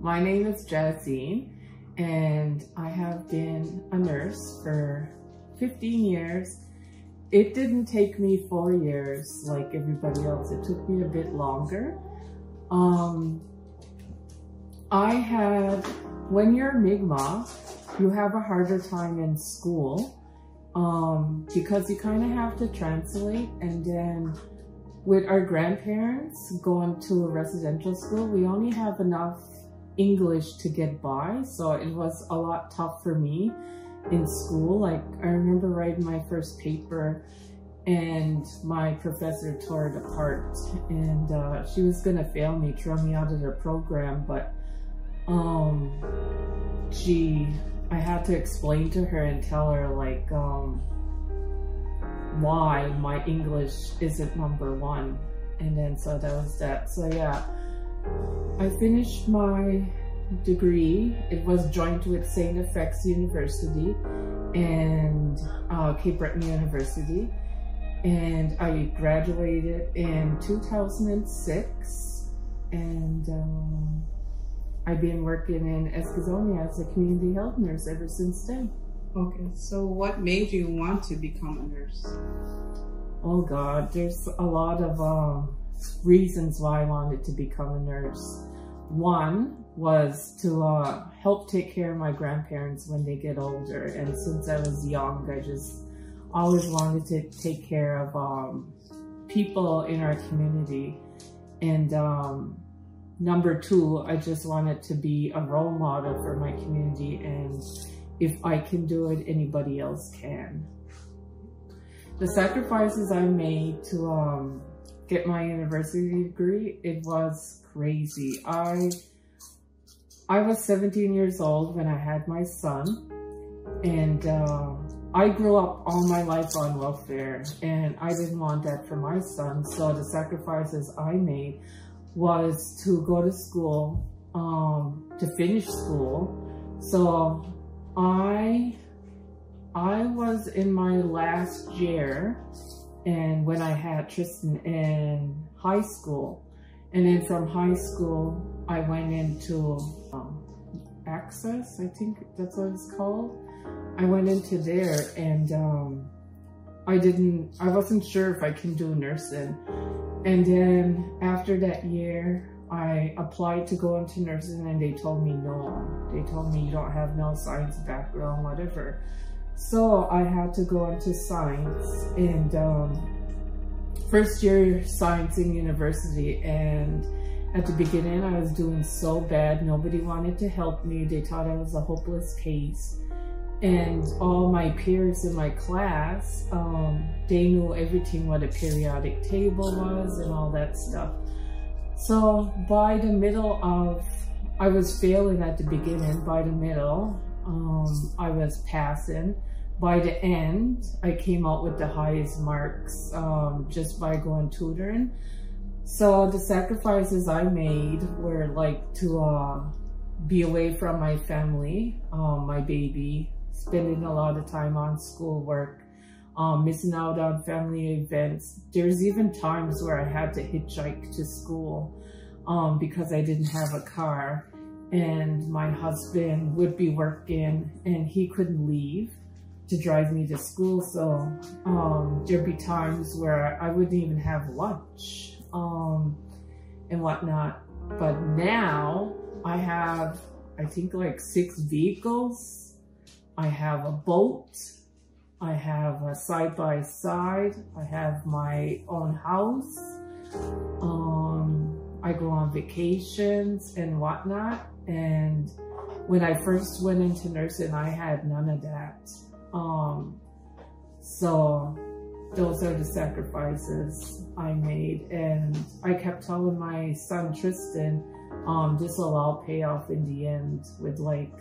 My name is Jasine, and I have been a nurse for 15 years. It didn't take me 4 years like everybody else. It took me a bit longer. When you're Mi'kmaq, you have a harder time in school because you kind of have to translate, and then with our grandparents going to a residential school, we only have enough English to get by, so it was a lot tough for me in school. Like, I remember writing my first paper and my professor tore it apart, and she was gonna fail me, throw me out of the program, but I had to explain to her and tell her like why my English isn't #1, and then so that was that. So yeah, I finished my degree. It was joint with St. FX University and Cape Breton University, and I graduated in 2006, and I've been working in Eskasoni as a community health nurse ever since then. Okay, so what made you want to become a nurse? Oh God, there's a lot of reasons why I wanted to become a nurse. One was to help take care of my grandparents when they get older, and since I was young, I just always wanted to take care of people in our community. And number 2, I just wanted to be a role model for my community, and if I can do it, anybody else can. The sacrifices I made to get my university degree, it was crazy. I was 17 years old when I had my son, and I grew up all my life on welfare, and I didn't want that for my son. So the sacrifices I made was to go to school, to finish school. So I was in my last year, and when I had Tristan in high school, and then from high school I went into Access, I think that's what it's called. I went into there, and I wasn't sure if I can do nursing. And then after that year, I applied to go into nursing, and they told me no. They told me you don't have no science background, whatever. So I had to go into science, and first year science in university. And at the beginning, I was doing so bad. Nobody wanted to help me. They thought I was a hopeless case. And all my peers in my class, they knew everything, what a periodic table was and all that stuff. So by the middle of, I was failing at the beginning. By the middle, I was passing. By the end, I came out with the highest marks just by going tutoring. So the sacrifices I made were like to be away from my family, my baby, spending a lot of time on schoolwork, missing out on family events. There's even times where I had to hitchhike to school because I didn't have a car, and my husband would be working and he couldn't leave to drive me to school. So there'd be times where I wouldn't even have lunch and whatnot. But now I have, I think, like 6 vehicles. I have a boat, I have a side-by-side, I have my own house, I go on vacations and whatnot. And when I first went into nursing, I had none of that. So those are the sacrifices I made, and I kept telling my son Tristan, this will all pay off in the end, with like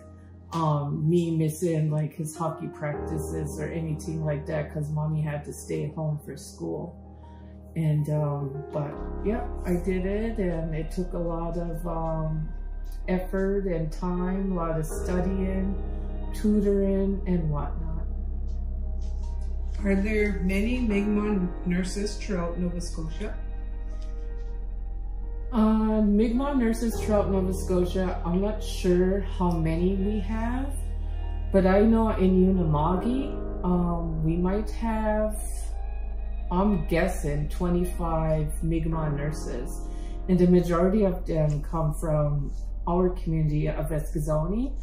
me missing like his hockey practices or anything like that, because mommy had to stay at home for school. And but yeah, I did it, and it took a lot of effort and time, a lot of studying, tutoring and whatnot. Are there many Mi'kmaq nurses throughout Nova Scotia? Mi'kmaq nurses throughout Nova Scotia, I'm not sure how many we have, but I know in Unama'ki, we might have, I'm guessing, 25 Mi'kmaq nurses. And the majority of them come from our community of Eskasoni.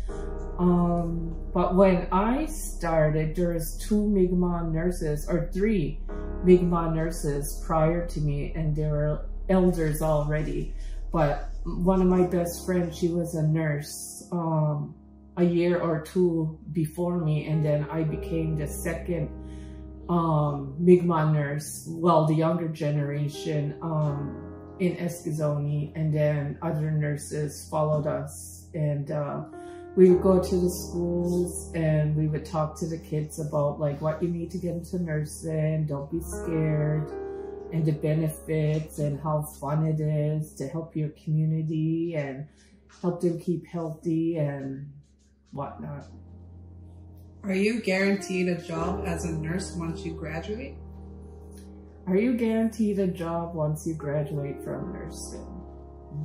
But when I started, there was 2 Mi'kmaq nurses, or 3 Mi'kmaq nurses prior to me, and they were elders already. But one of my best friends, she was a nurse a year or 2 before me, and then I became the second Mi'kmaq nurse, well, the younger generation in Eskasoni, and then other nurses followed us, and we would go to the schools and we would talk to the kids about like what you need to get into nursing, don't be scared, and the benefits and how fun it is to help your community and help them keep healthy and whatnot. Are you guaranteed a job as a nurse once you graduate? Are you guaranteed a job once you graduate from nursing?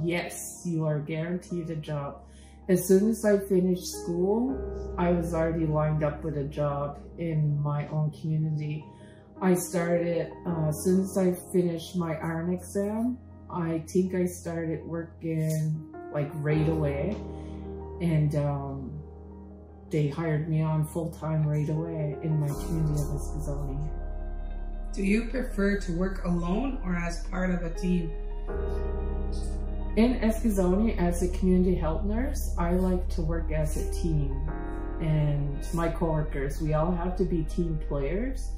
Yes, you are guaranteed a job. As soon as I finished school, I was already lined up with a job in my own community. I started, as soon as I finished my iron exam, I think I started working like right away, and they hired me on full-time right away in my community of Eskasoni. Do you prefer to work alone or as part of a team? In Eskasoni, as a community health nurse, I like to work as a team, and my coworkers, we all have to be team players.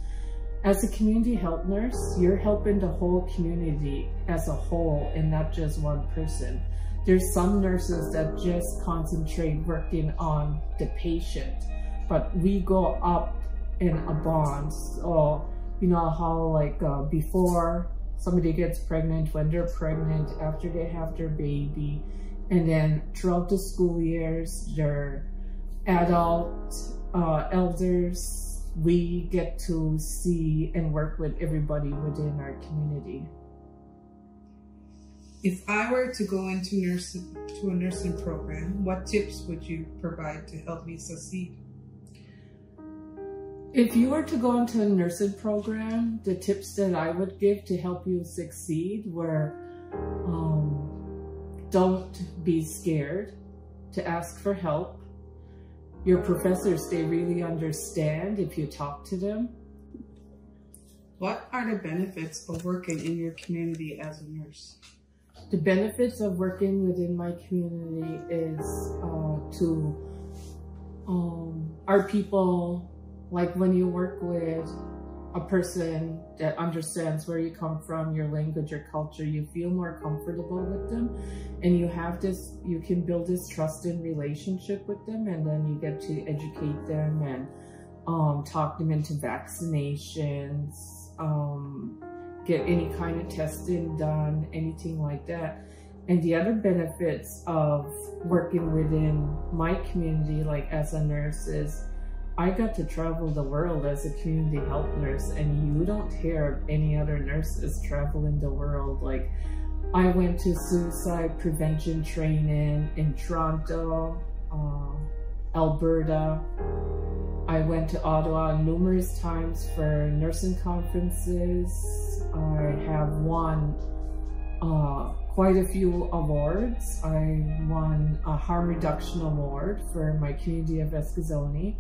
As a community health nurse, you're helping the whole community as a whole and not just one person. There's some nurses that just concentrate working on the patient, but we go up in a bond. So, you know how like before somebody gets pregnant, when they're pregnant, after they have their baby, and then throughout the school years, they're adult, elders, we get to see and work with everybody within our community. If I were to go into a nursing program, what tips would you provide to help me succeed? If you were to go into a nursing program, the tips that I would give to help you succeed were don't be scared to ask for help. Your professors, they really understand if you talk to them. What are the benefits of working in your community as a nurse? The benefits of working within my community is our people, like when you work with a person that understands where you come from, your language, your culture, you feel more comfortable with them, and you can build this trusting relationship with them, and then you get to educate them and talk them into vaccinations, get any kind of testing done, anything like that. And the other benefits of working within my community, like as a nurse, is I got to travel the world as a community health nurse, and you don't hear of any other nurses traveling the world. Like, I went to suicide prevention training in Toronto, Alberta. I went to Ottawa numerous times for nursing conferences. I have won quite a few awards. I won a harm reduction award for my community of Eskasoni.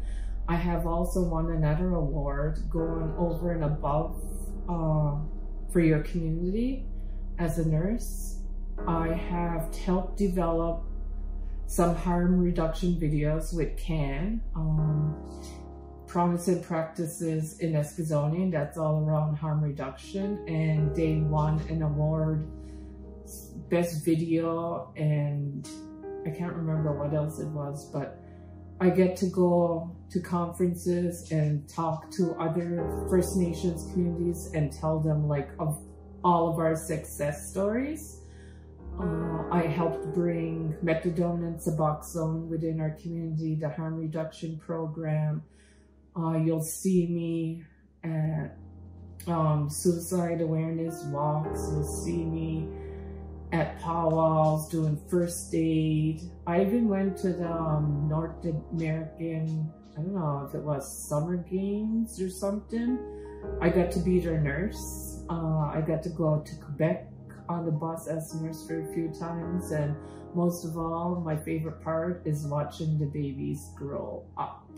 I have also won another award going over and above for your community as a nurse. I have helped develop some harm reduction videos with CAN, Promising Practices in Eskasoni, and that's all around harm reduction. And they won an award, best video, and I can't remember what else it was, but I get to go to conferences and talk to other First Nations communities and tell them like of all of our success stories. I helped bring methadone and Suboxone within our community, the harm reduction program. You'll see me at suicide awareness walks. You'll see me at powwows, doing first aid. I even went to the North American, I don't know if it was Summer Games or something. I got to be their nurse. I got to go to Quebec on the bus as a nurse for a few times, and most of all, my favorite part is watching the babies grow up.